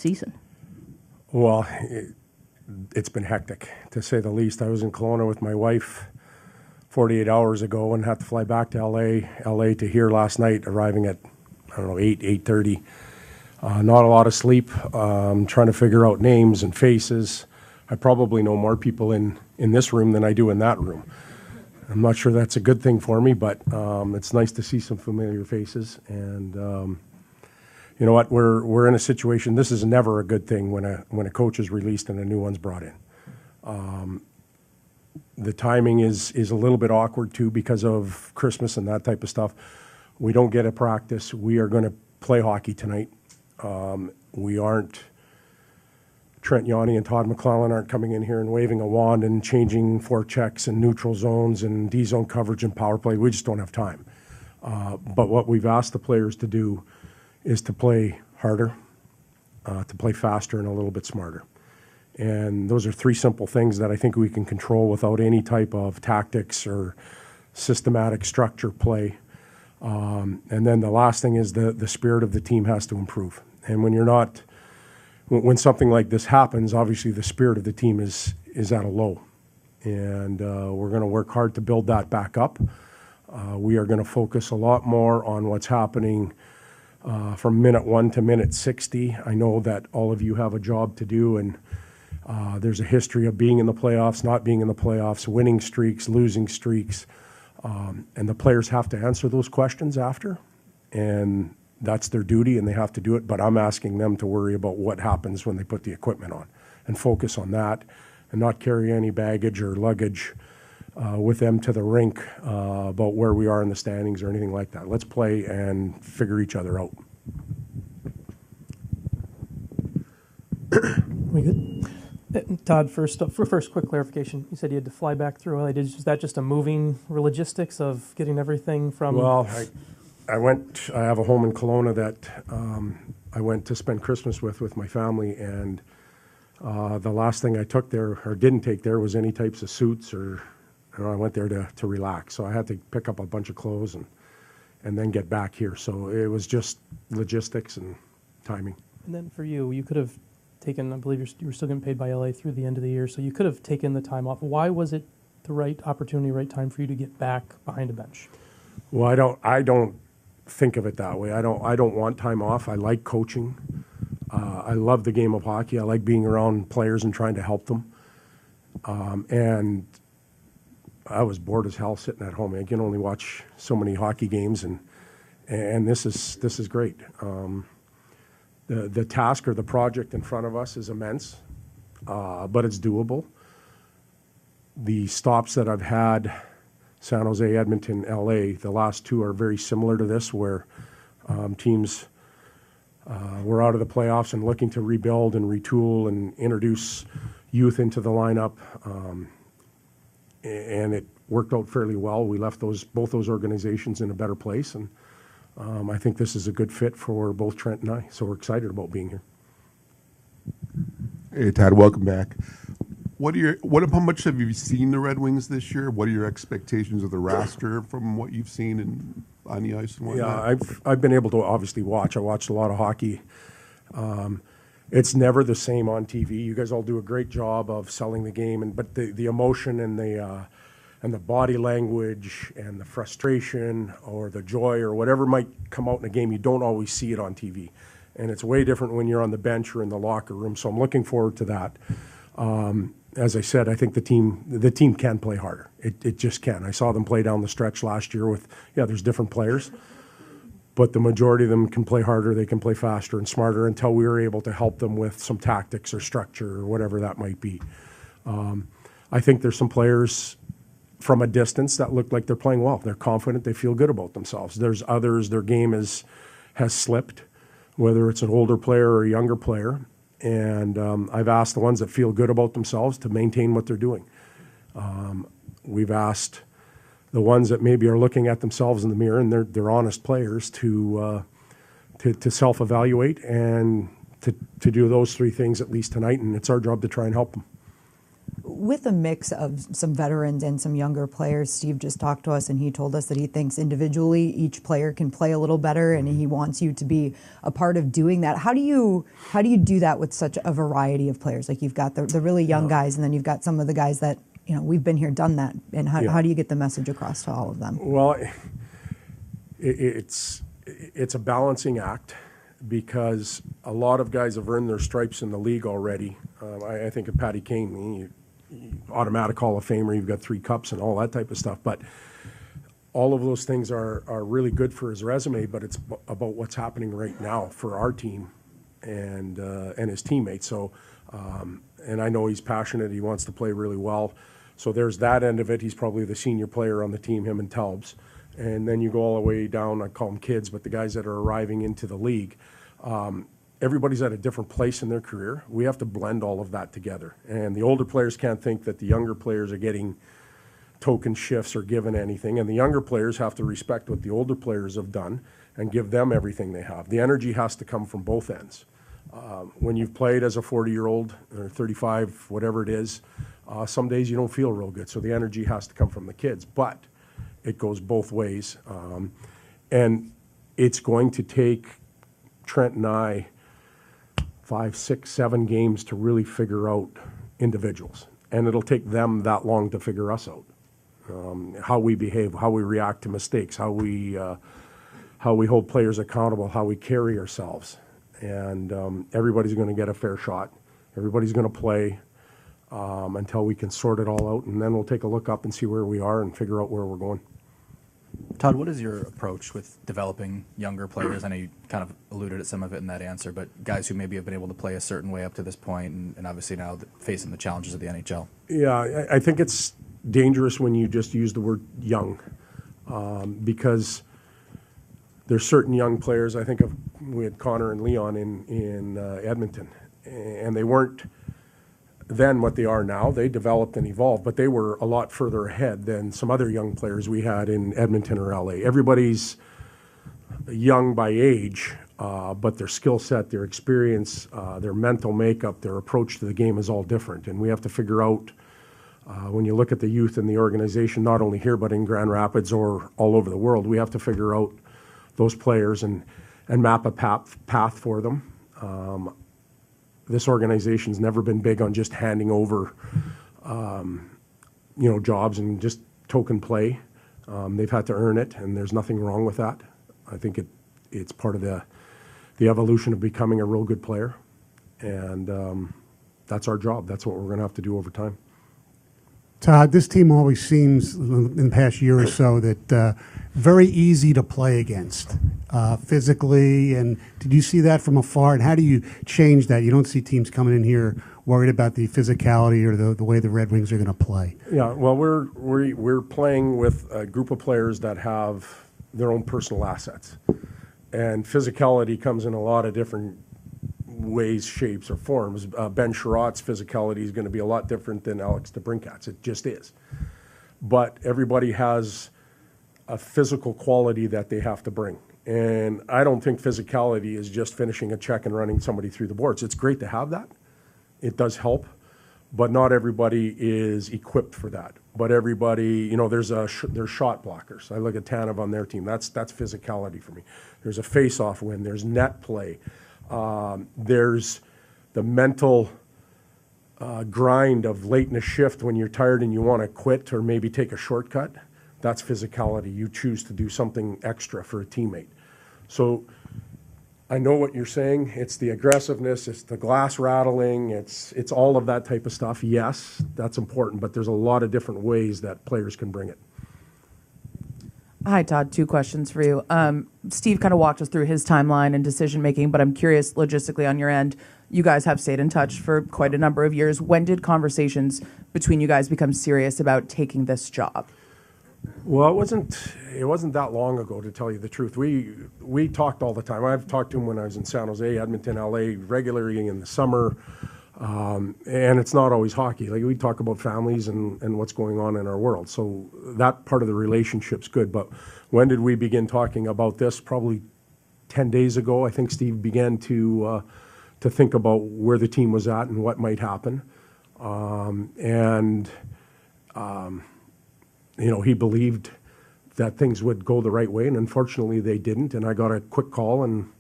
season? Well, it's been hectic, to say the least. I was in Kelowna with my wife 48 hours ago and had to fly back to LA to here last night, arriving at, 8:30. Not a lot of sleep, trying to figure out names and faces. I probably know more people in this room than I do in that room. I'm not sure that's a good thing for me, but it's nice to see some familiar faces. And you know what? We're in a situation. This is never a good thing when a coach is released and a new one's brought in. The timing is a little bit awkward too because of Christmas and that type of stuff. We don't get a practice. We are going to play hockey tonight. We aren't. Trent Yanni and Todd McLellan aren't coming in here and waving a wand and changing forechecks and neutral zones and D-zone coverage and power play. We just don't have time. But what we've asked the players to do is to play harder, to play faster and a little bit smarter. And those are three simple things that I think we can control without any type of tactics or systematic structure play. And then the last thing is the spirit of the team has to improve. And when something like this happens, obviously the spirit of the team is at a low. And we're going to work hard to build that back up. We are going to focus a lot more on what's happening from minute 1 to minute 60. I know that all of you have a job to do, and there's a history of being in the playoffs, not being in the playoffs, winning streaks, losing streaks. And the players have to answer those questions after. And that's their duty, and they have to do it. But I'm asking them to worry about what happens when they put the equipment on and focus on that and not carry any baggage or luggage with them to the rink about where we are in the standings or anything like that. Let's play and figure each other out. We good? Todd, first quick clarification. You said you had to fly back through LA. Was that just a moving logistics of getting everything from? Well, I have a home in Kelowna that I went to spend Christmas with my family, and the last thing I took there or didn't take there was any types of suits or I went there to relax. So I had to pick up a bunch of clothes and then get back here. So it was just logistics and timing. And then for you, you could have taken, I believe you were still getting paid by LA through the end of the year, so you could have taken the time off. Why was it the right opportunity, right time for you to get back behind a bench? Well, I don't think of it that way. I don't want time off. I like coaching. I love the game of hockey. I like being around players and trying to help them. And I was bored as hell sitting at home. I can only watch so many hockey games, and this is great. The task or the project in front of us is immense, but it's doable. The stops that I've had, San Jose, Edmonton, LA, the last two are very similar to this, where teams were out of the playoffs and looking to rebuild and retool and introduce youth into the lineup, and it worked out fairly well. We left both those organizations in a better place, and I think this is a good fit for both Trent and I, so we're excited about being here. Hey, Todd, welcome back. How much have you seen the Red Wings this year? What are your expectations of the roster from what you've seen on the ice and whatnot? Yeah, I've been able to obviously watch. I watched a lot of hockey. It's never the same on TV. You guys all do a great job of selling the game, but the emotion and the body language and the frustration or the joy or whatever might come out in a game, you don't always see it on TV. And it's way different when you're on the bench or in the locker room. So I'm looking forward to that. As I said, I think the team can play harder. It just can. I saw them play down the stretch last year with, there's different players, but the majority of them can play harder. They can play faster and smarter until we were able to help them with some tactics or structure or whatever that might be. I think there's some players from a distance that look like they're playing well. They're confident. They feel good about themselves. There's others, their game has slipped, whether it's an older player or a younger player. And I've asked the ones that feel good about themselves to maintain what they're doing. We've asked the ones that maybe are looking at themselves in the mirror, and they're honest players, to self-evaluate and to do those three things at least tonight, and it's our job to try and help them. with a mix of some veterans and some younger players, Steve just talked to us and he told us that he thinks individually each player can play a little better, and he wants you to be a part of doing that. How do you do that with such a variety of players? Like, you've got the really young guys, and then you've got some of the guys that, we've been here, done that. And how do you get the message across to all of them? Well, it's a balancing act, because a lot of guys have earned their stripes in the league already. I think of Patty Kane, automatic Hall of Famer, you've got 3 cups and all that type of stuff. But all of those things are really good for his resume, but it's about what's happening right now for our team and his teammates. So, and I know he's passionate, he wants to play really well. So there's that end of it. He's probably the senior player on the team, him and Telbs. And then you go all the way down, I call them kids, but the guys that are arriving into the league, everybody's at a different place in their career. We have to blend all of that together. And the older players can't think that the younger players are getting token shifts or given anything. And the younger players have to respect what the older players have done and give them everything they have. The energy has to come from both ends. When you've played as a 40-year-old or 35, whatever it is, some days you don't feel real good. So the energy has to come from the kids. But it goes both ways. And it's going to take Trent and I 5, 6, 7 games to really figure out individuals. And it'll take them that long to figure us out. How we behave, how we react to mistakes, how we hold players accountable, how we carry ourselves. And everybody's going to get a fair shot. Everybody's going to play until we can sort it all out. And then we'll take a look up and see where we are and figure out where we're going. Todd, what is your approach with developing younger players? I know you kind of alluded at some of it in that answer, but guys who maybe have been able to play a certain way up to this point and obviously now facing the challenges of the NHL. Yeah, I think it's dangerous when you just use the word young, because there's certain young players. I think we had Connor and Leon in Edmonton, and they weren't then what they are now. They developed and evolved, but they were a lot further ahead than some other young players we had in Edmonton or LA. Everybody's young by age, but their skill set, their experience, their mental makeup, their approach to the game is all different. And we have to figure out, when you look at the youth in the organization, not only here but in Grand Rapids or all over the world, we have to figure out those players and map a path for them. This organization's never been big on just handing over, jobs and just token play. They've had to earn it, and there's nothing wrong with that. I think it's part of the evolution of becoming a real good player, and that's our job. That's what we're going to have to do over time. Todd, this team always seems, in the past year or so, that very easy to play against physically. And did you see that from afar? And how do you change that? You don't see teams coming in here worried about the physicality or the way the Red Wings are going to play. Yeah, well, we're playing with a group of players that have their own personal assets. And physicality comes in a lot of different ways, shapes, or forms. Ben Sherratt's physicality is going to be a lot different than Alex DeBrincat's. It just is. But everybody has a physical quality that they have to bring. And I don't think physicality is just finishing a check and running somebody through the boards. It's great to have that. It does help. But not everybody is equipped for that. But everybody, there's shot blockers. I look at Tanev on their team. That's physicality for me. There's a face-off win. There's net play. There's the mental grind of late in a shift when you're tired and you want to quit or maybe take a shortcut. That's physicality. You choose to do something extra for a teammate. So I know what you're saying. It's the aggressiveness. It's the glass rattling. It's all of that type of stuff. Yes, that's important, but there's a lot of different ways that players can bring it. Hi, Todd. 2 questions for you. Steve kind of walked us through his timeline and decision-making, but I'm curious logistically on your end. You guys have stayed in touch for quite a number of years. When did conversations between you guys become serious about taking this job? Well, it wasn't that long ago, to tell you the truth. We talked all the time. I've talked to him when I was in San Jose, Edmonton, LA, regularly in the summer. And it's not always hockey. Like, we talk about families and what's going on in our world. So that part of the relationship's good. But when did we begin talking about this? Probably 10 days ago. I think Steve began to think about where the team was at and what might happen. And he believed that things would go the right way, and unfortunately they didn't. And I got a quick call, and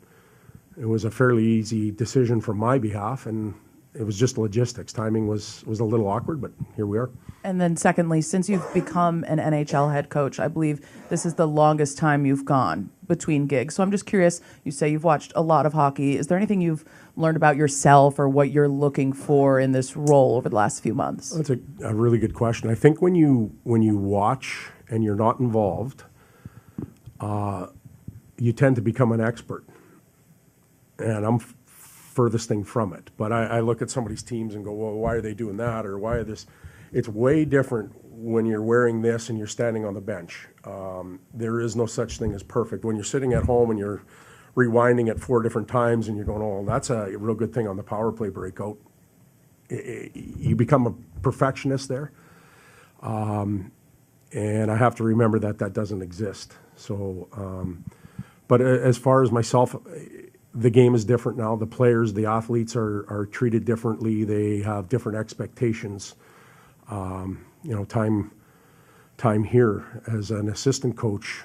it was a fairly easy decision from my behalf, and it was just logistics. Timing was a little awkward, but here we are. And then secondly, since you've become an NHL head coach, I believe this is the longest time you've gone between gigs. So I'm just curious, you say you've watched a lot of hockey. Is there anything you've learned about yourself or what you're looking for in this role over the last few months? That's a really good question. I think when you watch and you're not involved, you tend to become an expert. And I'm furthest thing from it. But I look at somebody's teams and go, well, why are they doing that? Or why are this? It's way different when you're wearing this and you're standing on the bench. There is no such thing as perfect. When you're sitting at home and you're rewinding it 4 different times and you're going, oh, that's a real good thing on the power play breakout. You become a perfectionist there. And I have to remember that doesn't exist. So, but as far as myself, the game is different now. The players, the athletes are treated differently. They have different expectations. Time here as an assistant coach,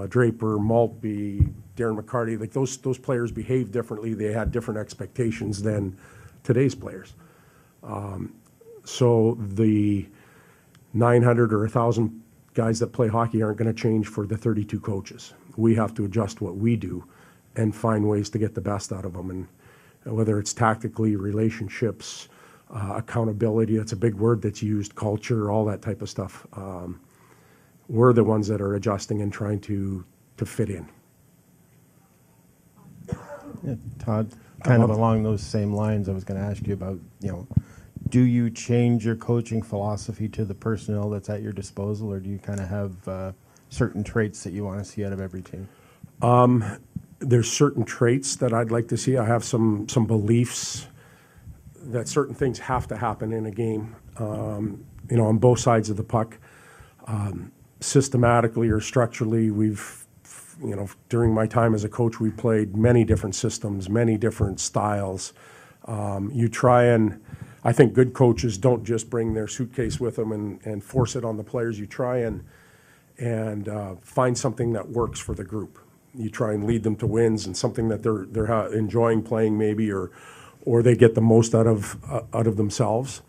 Draper, Maltby, Darren McCarty, like those players behave differently. They had different expectations than today's players. So the 900 or 1,000 guys that play hockey aren't going to change for the 32 coaches. We have to adjust what we do and find ways to get the best out of them. And whether it's tactically, relationships, accountability, that's a big word that's used, culture, all that type of stuff. We're the ones that are adjusting and trying to fit in. Yeah, Todd, kind of along those same lines, I was going to ask you about, do you change your coaching philosophy to the personnel that's at your disposal, or do you kind of have certain traits that you want to see out of every team? There's certain traits that I'd like to see. I have some beliefs that certain things have to happen in a game, on both sides of the puck. Systematically or structurally, we've, during my time as a coach, we played many different systems, many different styles. I think good coaches don't just bring their suitcase with them and force it on the players. You try and find something that works for the group. You try and lead them to wins and something that they're enjoying playing maybe, or they get the most out of themselves.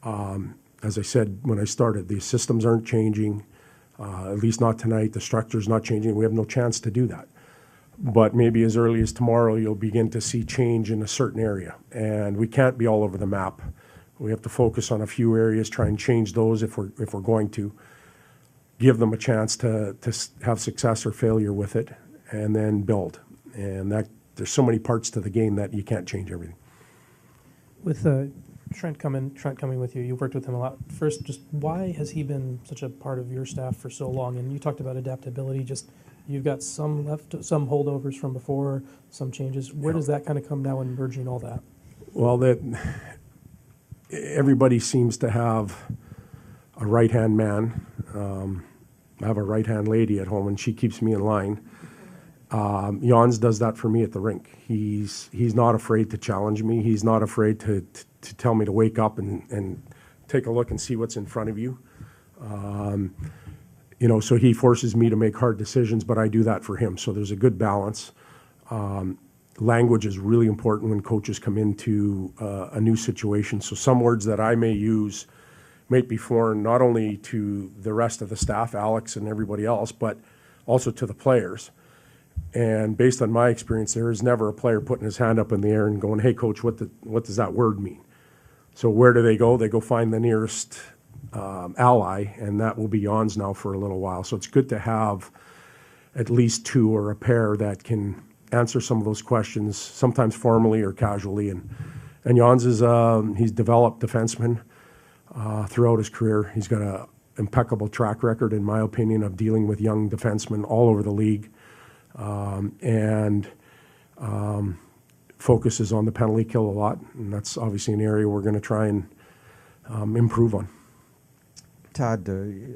As I said when I started, the systems aren't changing, at least not tonight. The structure's not changing. We have no chance to do that. But maybe as early as tomorrow, you'll begin to see change in a certain area. And we can't be all over the map. We have to focus on a few areas, try and change those if we're going to. Give them a chance to have success or failure with it, and then build. And there's so many parts to the game that you can't change everything. With Trent coming with you, you've worked with him a lot. First, just why has he been such a part of your staff for so long? And you talked about adaptability. Just you've got some left, some holdovers from before, some changes. Where does that kind of come now in merging all that? Well, everybody seems to have a right-hand man. I have a right-hand lady at home, and she keeps me in line. Jans does that for me at the rink. He's not afraid to challenge me. He's not afraid to tell me to wake up and take a look and see what's in front of you. So he forces me to make hard decisions, but I do that for him. So there's a good balance. Language is really important when coaches come into a new situation. So some words that I may use may be foreign not only to the rest of the staff, Alex and everybody else, but also to the players. And based on my experience, there is never a player putting his hand up in the air and going, hey, coach, what does that word mean? So where do they go? They go find the nearest ally, and that will be Jans now for a little while. So it's good to have at least two or a pair that can answer some of those questions, sometimes formally or casually. And Jans is he's developed defenseman throughout his career. He's got an impeccable track record, in my opinion, of dealing with young defensemen all over the league. And focuses on the penalty kill a lot, and that's obviously an area we're going to try and improve on. Todd,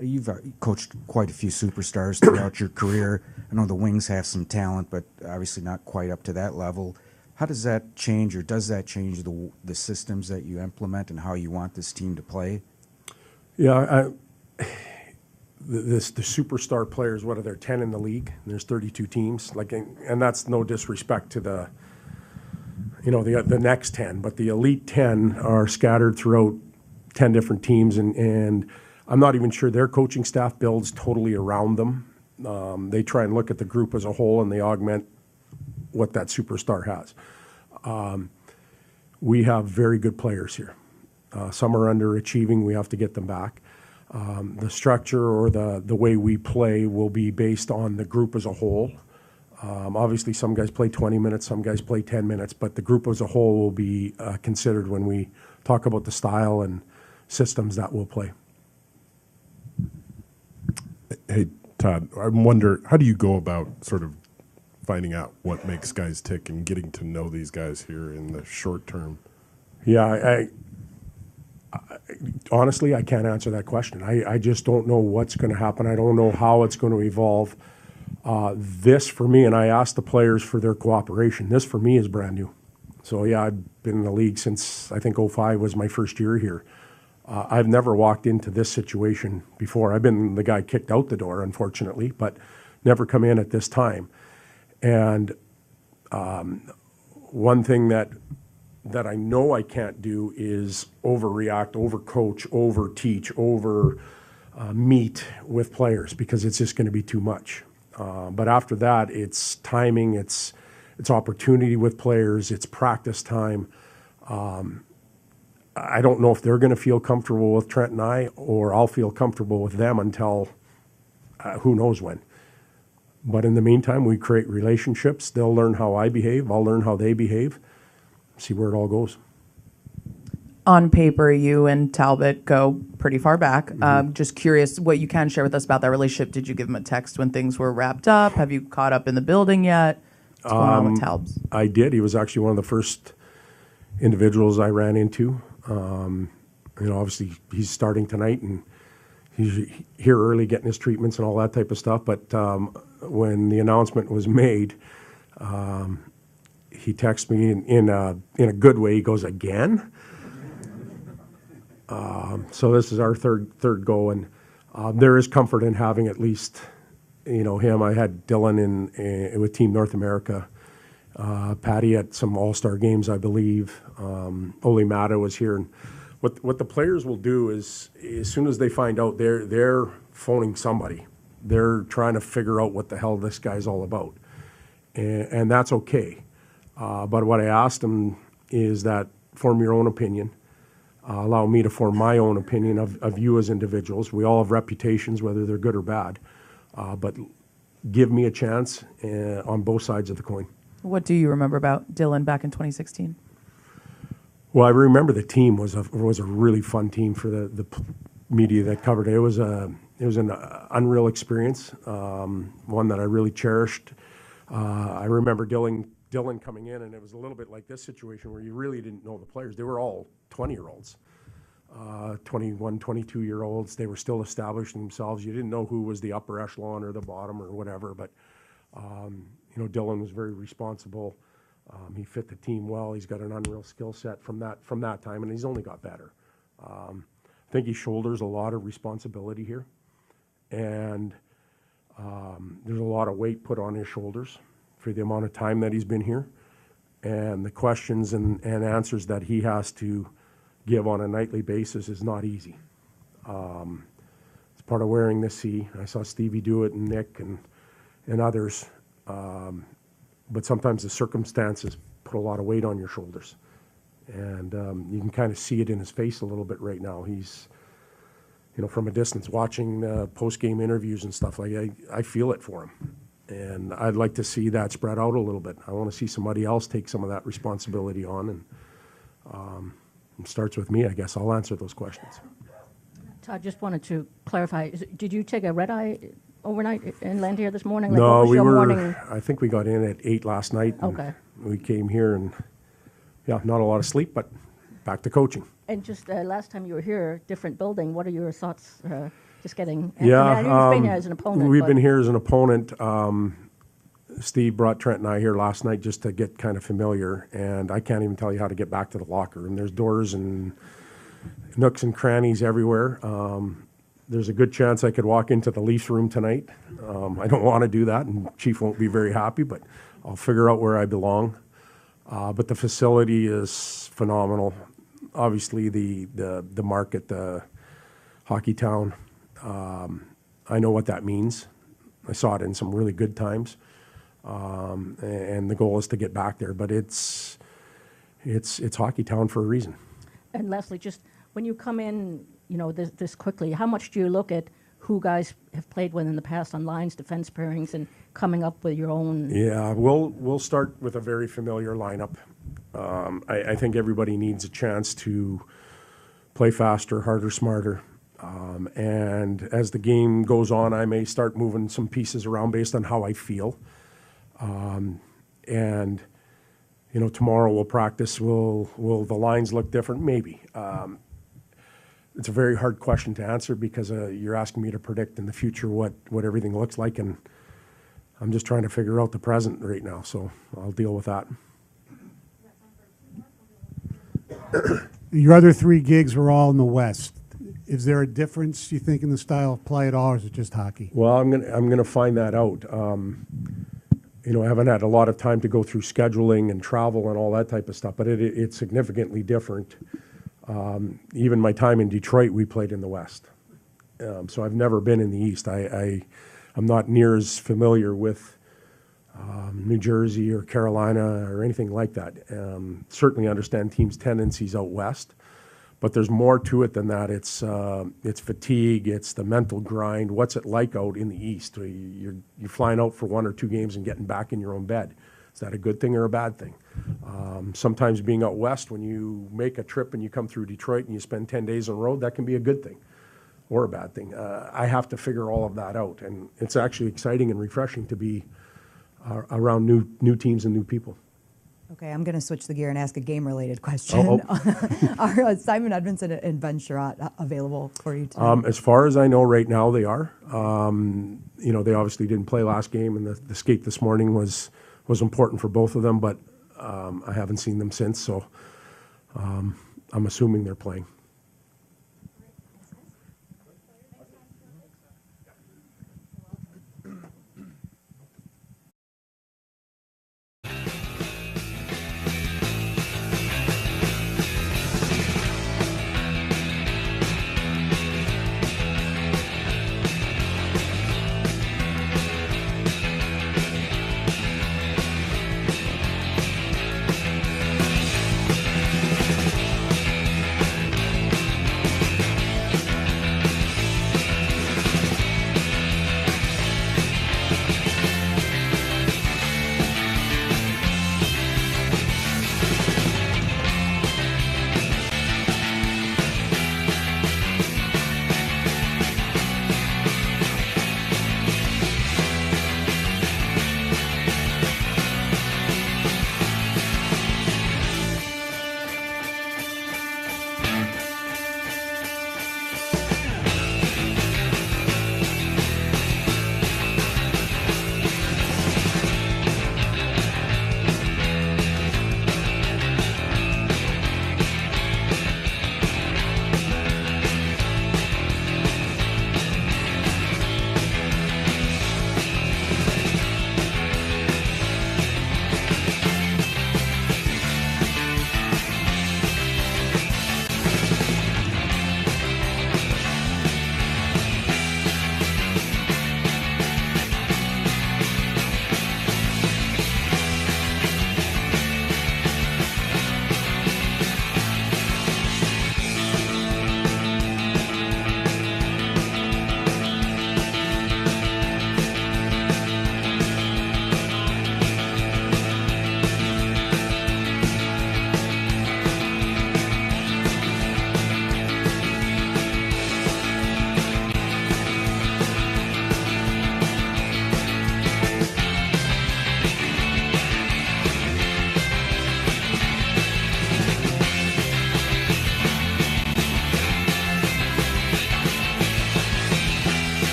you've coached quite a few superstars throughout your career. I know the Wings have some talent, but obviously not quite up to that level. How does that change, or does that change the systems that you implement and how you want this team to play? Yeah, the superstar players, what are there, 10 in the league? There's 32 teams, and that's no disrespect to the next 10, but the elite 10 are scattered throughout 10 different teams, and I'm not even sure their coaching staff builds totally around them. They try and look at the group as a whole, and they augment what that superstar has. We have very good players here. Some are underachieving. We have to get them back. The structure or the way we play will be based on the group as a whole. Obviously, some guys play 20 minutes, some guys play 10 minutes, but the group as a whole will be considered when we talk about the style and systems that we'll play. Hey, Todd, I wonder, how do you go about sort of finding out what makes guys tick and getting to know these guys here in the short term? Yeah, honestly, I can't answer that question. I just don't know what's going to happen. I don't know how it's going to evolve. This, for me, and I asked the players for their cooperation, this for me is brand new. So, yeah, I've been in the league since, I think, 2005 was my first year here. I've never walked into this situation before. I've been the guy kicked out the door, unfortunately, but never come in at this time. And one thing that I know I can't do is overreact, overcoach, overteach, over meet with players, because it's just going to be too much. But after that, it's timing, it's opportunity with players, it's practice time. I don't know if they're going to feel comfortable with Trent and I, or I'll feel comfortable with them until who knows when. But in the meantime, we create relationships. They'll learn how I behave. I'll learn how they behave. See where it all goes. On paper, you and Talbot go pretty far back. Just curious what you can share with us about that relationship. Did you give him a text when things were wrapped up? Have you caught up in the building yet? What's going on with Talbs? I did. He was actually one of the first individuals I ran into. Obviously he's starting tonight, and he's here early getting his treatments and all that type of stuff. But when the announcement was made, he texted me in a good way. He goes, "Again?" So this is our third go, and there is comfort in having at least him. I had Dylan with Team North America, Patty at some All-Star games, I believe. Ole Mata was here, and what the players will do is, as soon as they find out, they're phoning somebody. They're trying to figure out what the hell this guy's all about, and that's okay. But what I asked them is that form your own opinion. Allow me to form my own opinion of you as individuals. We all have reputations, whether they're good or bad. But give me a chance on both sides of the coin. What do you remember about Dylan back in 2016? Well, I remember the team was a really fun team for the media that covered it. It was an unreal experience, one that I really cherished. I remember Dylan coming in, and it was a little bit like this situation where you really didn't know the players. They were all 20-year-olds, 21, 22-year-olds. They were still establishing themselves. You didn't know who was the upper echelon or the bottom or whatever, but Dylan was very responsible. He fit the team well. He's got an unreal skill set from that time, and he's only got better. I think he shoulders a lot of responsibility here, and there's a lot of weight put on his shoulders for the amount of time that he's been here, and the questions and answers that he has to give on a nightly basis is not easy. It's part of wearing the C. I saw Stevie do it, and Nick and others. But sometimes the circumstances put a lot of weight on your shoulders. And you can kind of see it in his face a little bit right now. He's, from a distance, watching post-game interviews and stuff like that. I feel it for him. And I'd like to see that spread out a little bit. I want to see somebody else take some of that responsibility on. And it starts with me, I guess. I'll answer those questions. Todd, just wanted to clarify. Did you take a red-eye overnight and land here this morning? No, what was your morning? I think we got in at 8 last night. Okay. We came here and, not a lot of sleep, but back to coaching. And just last time you were here, different building. What are your thoughts? Just getting. Yeah, I know you've been here as an opponent. We've been here as an opponent. Steve brought Trent and I here last night just to get kind of familiar, and I can't even tell you how to get back to the locker room. There's doors and nooks and crannies everywhere. There's a good chance I could walk into the Leafs room tonight. I don't want to do that, and Chief won't be very happy, but I'll figure out where I belong. But the facility is phenomenal. Obviously, the market, the hockey town, I know what that means. I saw it in some really good times, and the goal is to get back there. But it's hockey town for a reason. And Leslie, just when you come in, this quickly, how much do you look at who guys have played with in the past on lines, defense pairings, and coming up with your own? Yeah, we'll start with a very familiar lineup. I think everybody needs a chance to play faster, harder, smarter. And as the game goes on, I may start moving some pieces around based on how I feel. And tomorrow we'll practice. Will the lines look different? Maybe. It's a very hard question to answer because you're asking me to predict in the future what everything looks like, and I'm just trying to figure out the present right now, so I'll deal with that. Your other 3 gigs were all in the West. Is there a difference, you think, in the style of play at all, or is it just hockey? Well, I'm gonna find that out. I haven't had a lot of time to go through scheduling and travel and all that type of stuff, but it's significantly different. Even my time in Detroit, we played in the West. So I've never been in the East. I'm not near as familiar with New Jersey or Carolina or anything like that. Certainly understand teams' tendencies out West, but there's more to it than that. It's fatigue, it's the mental grind. What's it like out in the East? You're flying out for 1 or 2 games and getting back in your own bed. Is that a good thing or a bad thing? Sometimes being out West, when you make a trip and you come through Detroit and you spend 10 days on the road, that can be a good thing or a bad thing. I have to figure all of that out, and it's actually exciting and refreshing to be around new teams and new people. Okay, I'm going to switch the gear and ask a game-related question. Are Simon Edmondson and Ben Sherratt available for you tonight? As far as I know right now, they are. They obviously didn't play last game, and the skate this morning was important for both of them, but I haven't seen them since, so I'm assuming they're playing.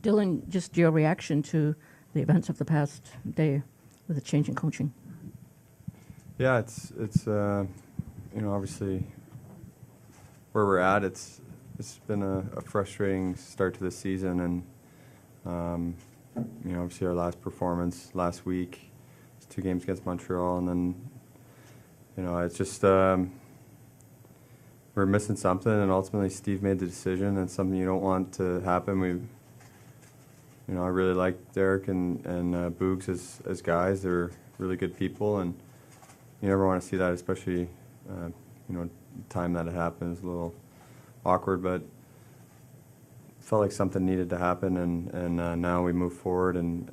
Dylan, just your reaction to the events of the past day with the change in coaching. Yeah, it's obviously where we're at. It's been a frustrating start to the season, and obviously our last performance last week, 2 games against Montreal, and then it's just we're missing something, and ultimately Steve made the decision, and something you don't want to happen. I really like Derek and Boogs as guys. They're really good people, and you never want to see that, especially time that it happened is a little awkward, but felt like something needed to happen, and now we move forward, and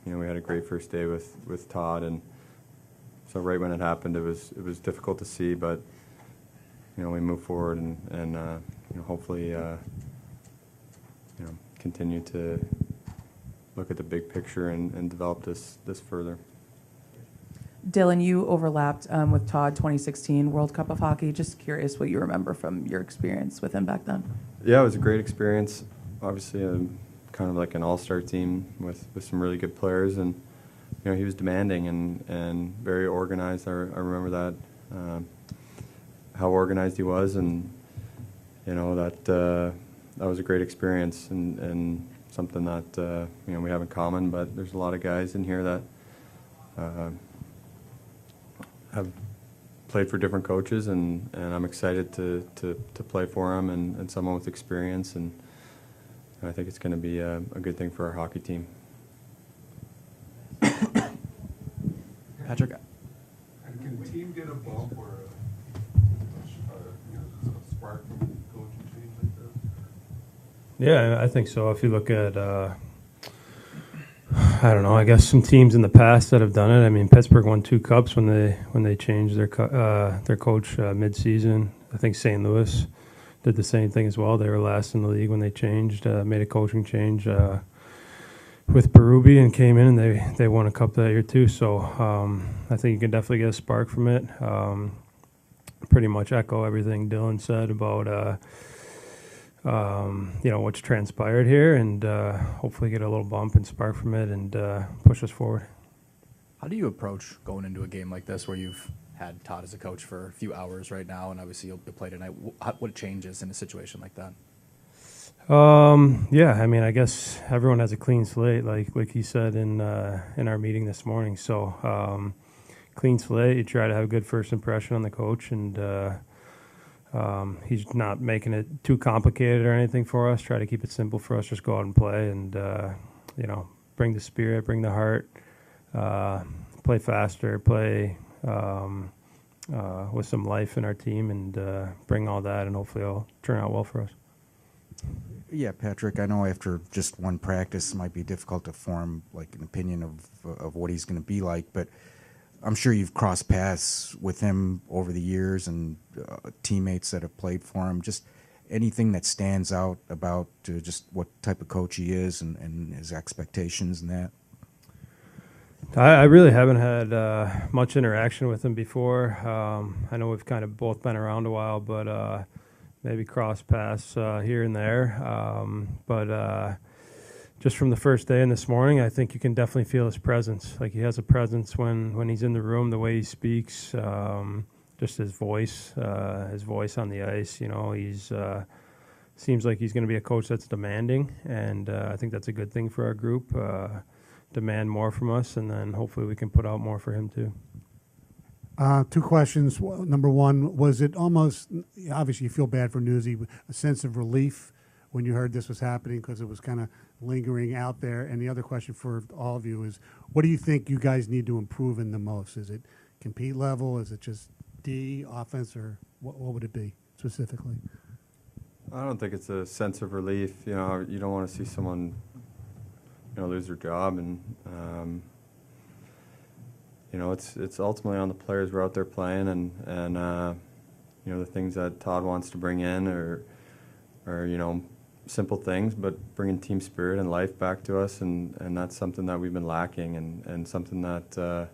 we had a great first day with Todd, and so right when it happened, it was difficult to see, but we move forward, and hopefully continue to look at the big picture and develop this further. Dylan, you overlapped with Todd 2016 World Cup of Hockey. Just curious what you remember from your experience with him back then. Yeah, it was a great experience. Obviously, kind of like an all-star team with some really good players, and he was demanding and very organized. I remember that how organized he was, and that was a great experience and something that we have in common. But there's a lot of guys in here that have played for different coaches, and I'm excited to play for them and someone with experience, and I think it's going to be a good thing for our hockey team. Patrick? And can the team get a bump or a spark from coaching change like that? Yeah, I think so. If you look at, I don't know, I guess some teams in the past that have done it. I mean, Pittsburgh won 2 cups when they changed their coach mid-season. I think St. Louis did the same thing as well. They were last in the league when they changed, made a coaching change with Berube and came in, and they won a cup that year too. So I think you can definitely get a spark from it. Pretty much echo everything Dylan said about what's transpired here, and hopefully get a little bump and spark from it and push us forward. How do you approach going into a game like this where you've had Todd as a coach for a few hours right now, and obviously you'll play tonight? What changes in a situation like that? Yeah, I mean, I guess everyone has a clean slate, like he said in our meeting this morning. So clean slate, you try to have a good first impression on the coach, and he's not making it too complicated or anything for us. Try to keep it simple for us. Just go out and play, and bring the spirit, bring the heart, play faster, play with some life in our team, and bring all that, and hopefully it'll turn out well for us. Yeah, Patrick, I know after just one practice it might be difficult to form like an opinion of what he's going to be like, but I'm sure you've crossed paths with him over the years and teammates that have played for him. Just anything that stands out about just what type of coach he is and his expectations and that? I really haven't had much interaction with him before. I know we've kind of both been around a while, but maybe cross paths here and there. But just from the first day and this morning, I think you can definitely feel his presence. Like, he has a presence when he's in the room, the way he speaks, just his voice on the ice. He's seems like he's going to be a coach that's demanding, and I think that's a good thing for our group. Demand more from us, and then hopefully we can put out more for him too. 2 questions. Number one, was it almost, obviously you feel bad for Newsy, a sense of relief when you heard this was happening because it was kind of lingering out there? And the other question for all of you is, what do you think you guys need to improve in the most? Is it compete level? Is it just D, offense, or what would it be specifically? I don't think it's a sense of relief. You don't want to see someone lose their job, and it's ultimately on the players. We're out there playing, and the things that Todd wants to bring in are simple things, but bringing team spirit and life back to us, and that's something that we've been lacking, and something that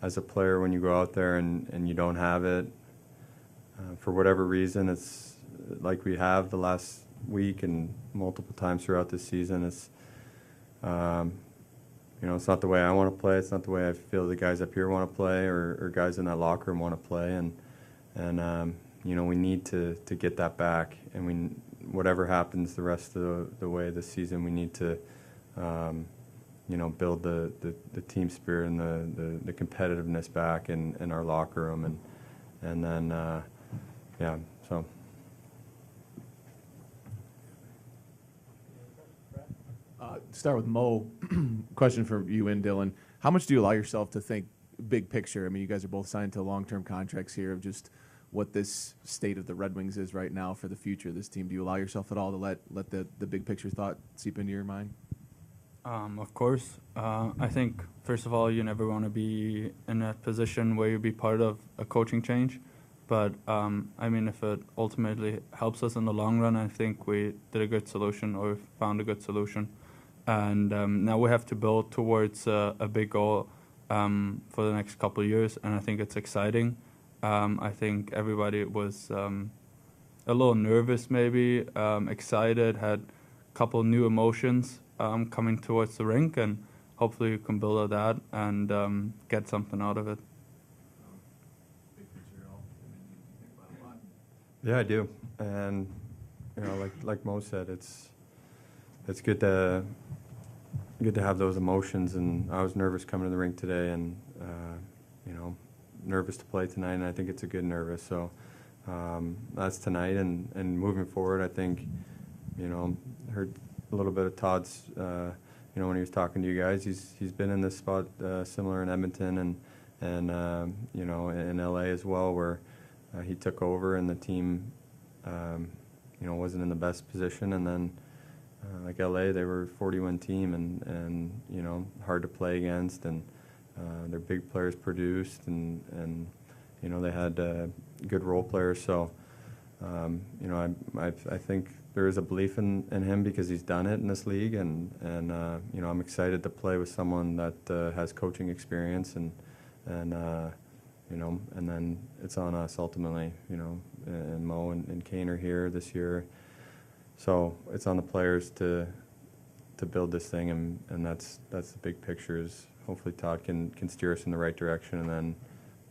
as a player, when you go out there and you don't have it for whatever reason, it's like we have the last week and multiple times throughout this season. It's it's not the way I want to play. It's not the way I feel the guys up here want to play, or guys in that locker room want to play. And we need to get that back. And whatever happens the rest of the way this season, we need to build the team spirit and the competitiveness back in our locker room, and then so. Start with Mo. Question for you and Dylan. How much do you allow yourself to think big picture? I mean, you guys are both signed to long-term contracts here, of just what this state of the Red Wings is right now for the future of this team. Do you allow yourself at all to let the big picture thought seep into your mind? Of course. I think, first of all, you never want to be in a position where you be part of a coaching change. But, if it ultimately helps us in the long run, I think we did a good solution, or found a good solution. And now we have to build towards a big goal for the next couple of years, and I think it's exciting. I think everybody was a little nervous, maybe, excited, had a couple new emotions coming towards the rink, and hopefully you can build on that and get something out of it. Yeah, I do, and like Mo said, it's good to have those emotions. And I was nervous coming to the rink today, and nervous to play tonight, and I think it's a good nervous. So that's tonight, and moving forward, I think heard a little bit of Todd's when he was talking to you guys. He's been in this spot similar in Edmonton and in LA as well, where he took over and the team wasn't in the best position, and then like LA, they were a 40-win team and hard to play against, and their big players produced, and they had good role players. So I think there is a belief in him because he's done it in this league, and I'm excited to play with someone that has coaching experience, and then it's on us ultimately, and Mo and Kane are here this year. So it's on the players to build this thing, and that's the big picture. Is hopefully Todd can steer us in the right direction, and then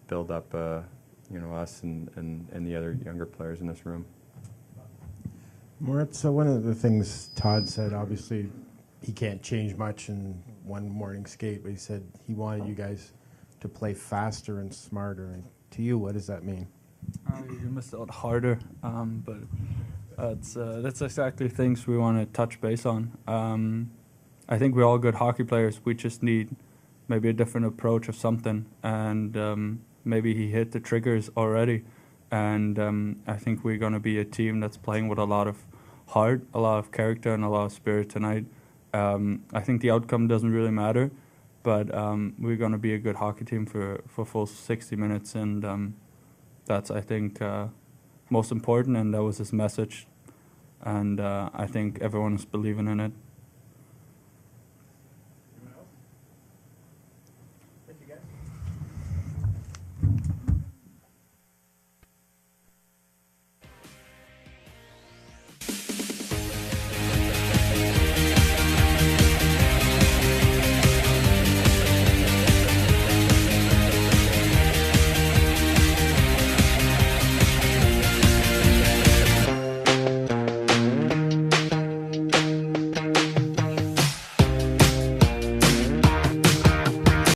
build up us and the other younger players in this room. Moritz, so one of the things Todd said, obviously he can't change much in one morning skate, but he said he wanted you guys to play faster and smarter. And to you, what does that mean? You missed out harder, but that's exactly things we want to touch base on. I think we're all good hockey players. We just need maybe a different approach of something, and maybe he hit the triggers already. And I think we're going to be a team that's playing with a lot of heart, a lot of character, and a lot of spirit tonight. I think the outcome doesn't really matter, but we're going to be a good hockey team for full 60 minutes, and that's, I think, most important, and that was his message. And I think everyone's believing in it.